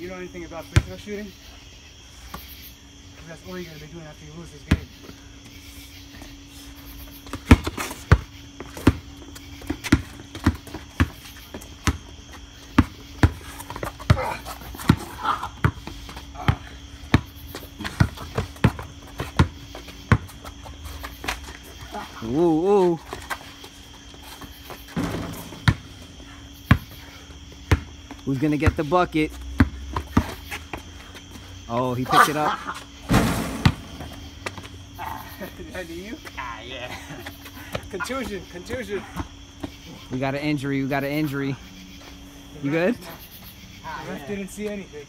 you know anything about free throw shooting? That's all you're going to be doing after you lose this game. Ooh, ooh. Who's gonna get the bucket? Oh, he picked it up. Did I do you? Ah, yeah. Contusion, contusion. We got an injury, we got an injury. You good? The ref didn't see anything.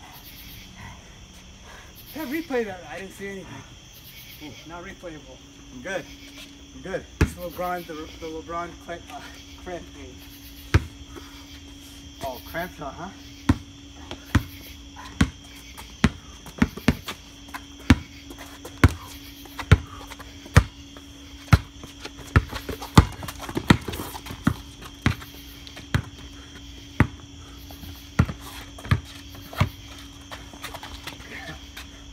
Yeah, replay that. I didn't see anything. Ooh, not replayable. I'm good. I'm good. It's LeBron, the LeBron cramp game. Oh, cramp shot, huh?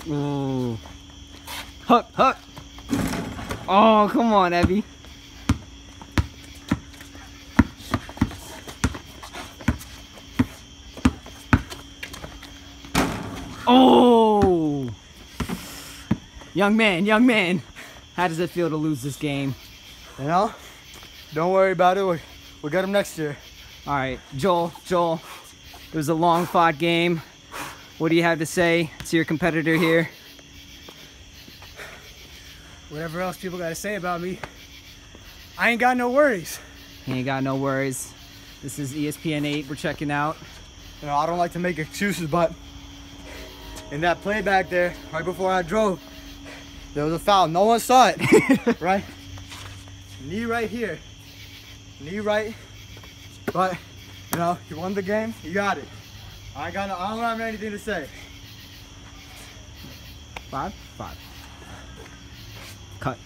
Ooh. Hook, hook. Oh, come on, Evie. Oh! Young man. How does it feel to lose this game? You know, don't worry about it. We'll get him next year. All right, Joel, it was a long fought game. What do you have to say to your competitor here? Whatever else people got to say about me, I ain't got no worries. He ain't got no worries. This is ESPN 8 we're checking out. You know, I don't like to make excuses, but in that play back there, right before I drove, there was a foul. No one saw it, right? Knee right here. Knee right. But, you know, you won the game, you got it. I don't have anything to say. 5. Cut.